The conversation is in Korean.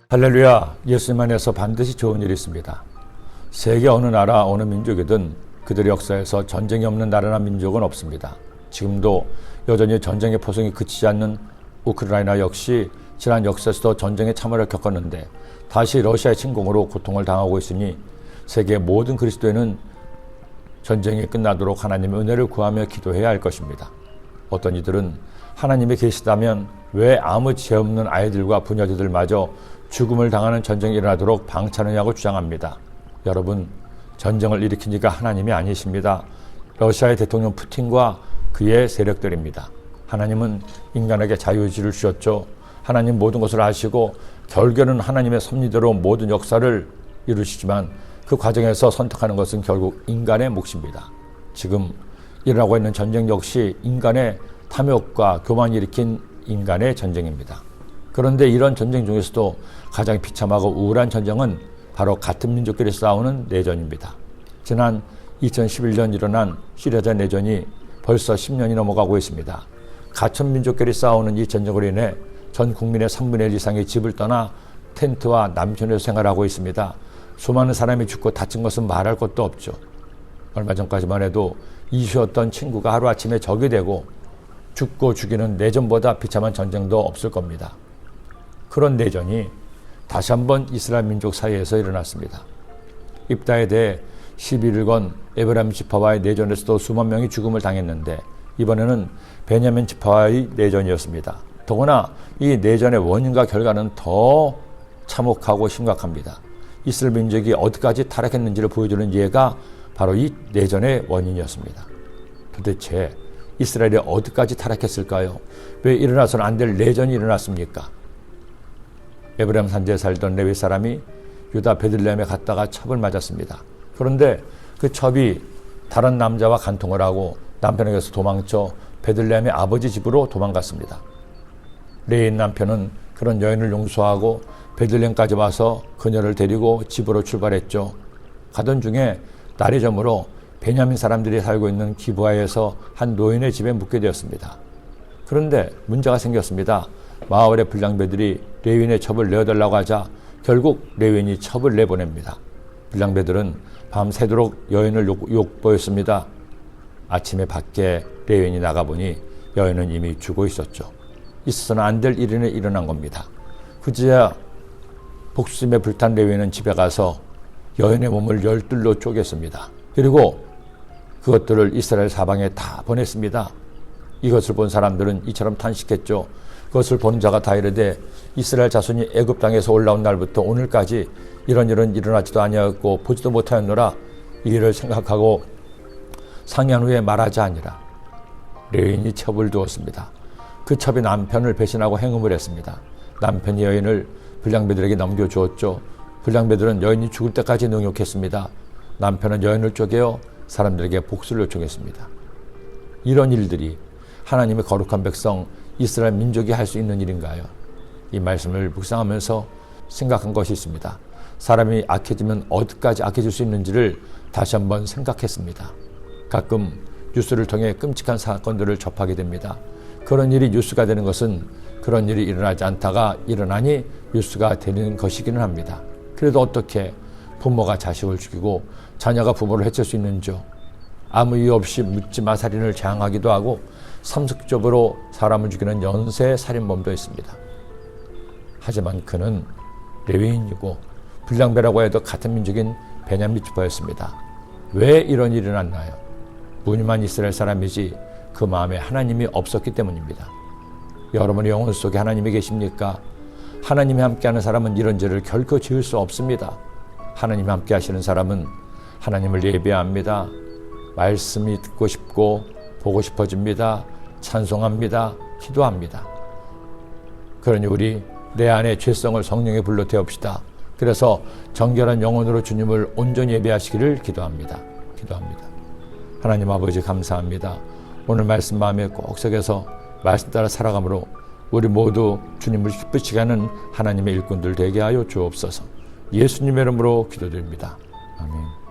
할렐루야, 예수님 안에서 반드시 좋은 일이 있습니다. 세계 어느 나라, 어느 민족이든 그들의 역사에서 전쟁이 없는 나라나 민족은 없습니다. 지금도 여전히 전쟁의 포성이 그치지 않는 우크라이나 역시 지난 역사에서도 전쟁의 참화를 겪었는데 다시 러시아의 침공으로 고통을 당하고 있으니 세계 모든 그리스도인은 전쟁이 끝나도록 하나님의 은혜를 구하며 기도해야 할 것입니다. 어떤 이들은 하나님이 계시다면 왜 아무 죄 없는 아이들과 부녀자들마저 죽음을 당하는 전쟁이 일어나도록 방치하느냐고 주장합니다. 여러분, 전쟁을 일으킨 이가 하나님이 아니십니다. 러시아의 대통령 푸틴과 그의 세력들입니다. 하나님은 인간에게 자유의지를 주셨죠. 하나님 모든 것을 아시고 결국에는 하나님의 섭리대로 모든 역사를 이루시지만 그 과정에서 선택하는 것은 결국 인간의 몫입니다. 지금 일어나고 있는 전쟁 역시 인간의 탐욕과 교만이 일으킨 인간의 전쟁입니다. 그런데 이런 전쟁 중에서도 가장 비참하고 우울한 전쟁은 바로 같은 민족끼리 싸우는 내전입니다. 지난 2011년 일어난 시리아전 내전이 벌써 10년이 넘어가고 있습니다. 가천 민족끼리 싸우는 이 전쟁으로 인해 전 국민의 3분의 1 이상이 집을 떠나 텐트와 남촌에서 생활하고 있습니다. 수많은 사람이 죽고 다친 것은 말할 것도 없죠. 얼마 전까지만 해도 이슈였던 친구가 하루아침에 적이 되고 죽고 죽이는 내전보다 비참한 전쟁도 없을 겁니다. 그런 내전이 다시 한번 이스라엘 민족 사이에서 일어났습니다. 입다에 대해 11일 건 에브라임 지파와의 내전에서도 수만 명이 죽음을 당했는데 이번에는 베냐민 지파와의 내전이었습니다. 더구나 이 내전의 원인과 결과는 더 참혹하고 심각합니다. 이스라엘 민족이 어디까지 타락했는지를 보여주는 예가 바로 이 내전의 원인이었습니다. 도대체 이스라엘이 어디까지 타락했을까요? 왜 일어나서는 안 될 내전이 일어났습니까? 에브라임 산지에 살던 레위 사람이 유다 베들레헴에 갔다가 첩을 맞았습니다. 그런데 그 첩이 다른 남자와 간통을 하고 남편에게서 도망쳐 베들레헴의 아버지 집으로 도망갔습니다. 레위 남편은 그런 여인을 용서하고 베들레헴까지 와서 그녀를 데리고 집으로 출발했죠. 가던 중에 날이 저물어 베냐민 사람들이 살고 있는 기브아에서 한 노인의 집에 묵게 되었습니다. 그런데 문제가 생겼습니다. 마을의 불량배들이 레위인의 첩을 내어달라고 하자 결국 레위인이 첩을 내보냅니다. 불량배들은 밤새도록 여인을 욕보였습니다. 아침에 밖에 레위인이 나가보니 여인은 이미 죽어 있었죠. 있어서는 안 될 일이 일어난 겁니다. 그제야 복수심에 불탄 레위인은 집에 가서 여인의 몸을 열둘로 쪼갰습니다. 그리고 그것들을 이스라엘 사방에 다 보냈습니다. 이것을 본 사람들은 이처럼 탄식했죠. 그것을 본 자가 다 이르되 이스라엘 자손이 애굽 땅에서 올라온 날부터 오늘까지 이런 일은 일어나지도 아니하였고 보지도 못하였노라. 이 일을 생각하고 상의한 후에 말하지 아니라. 레위인이 첩을 두었습니다. 그 첩이 남편을 배신하고 행음을 했습니다. 남편이 여인을 불량배들에게 넘겨주었죠. 불량배들은 여인이 죽을 때까지 능욕했습니다. 남편은 여인을 쪼개어 사람들에게 복수를 요청했습니다. 이런 일들이 하나님의 거룩한 백성 이스라엘 민족이 할 수 있는 일인가요? 이 말씀을 묵상하면서 생각한 것이 있습니다. 사람이 악해지면 어디까지 악해질 수 있는지를 다시 한번 생각했습니다. 가끔 뉴스를 통해 끔찍한 사건들을 접하게 됩니다. 그런 일이 뉴스가 되는 것은 그런 일이 일어나지 않다가 일어나니 뉴스가 되는 것이기는 합니다. 그래도 어떻게 부모가 자식을 죽이고 자녀가 부모를 해칠 수 있는지요? 아무 이유 없이 묻지마 살인을 제한하기도 하고 상습적으로 사람을 죽이는 연쇄 살인범도 있습니다. 하지만 그는 레위인이고 불량배라고 해도 같은 민족인 베냐민 지파였습니다. 왜 이런 일이 일어났나요? 무늬만 이스라엘 사람이지 그 마음에 하나님이 없었기 때문입니다. 여러분의 영혼 속에 하나님이 계십니까? 하나님이 함께하는 사람은 이런 죄를 결코 지을 수 없습니다. 하나님이 함께 하시는 사람은 하나님을 예배합니다. 말씀이 듣고 싶고 보고 싶어집니다. 찬송합니다. 기도합니다. 그러니 우리 내 안의 죄성을 성령의 불로 태웁시다. 그래서 정결한 영혼으로 주님을 온전히 예배하시기를 기도합니다. 하나님 아버지 감사합니다. 오늘 말씀 마음에 꼭 새겨서 말씀 따라 살아감으로 우리 모두 주님을 기쁘시게 하는 하나님의 일꾼들 되게 하여 주옵소서. 예수님의 이름으로 기도드립니다. 아멘.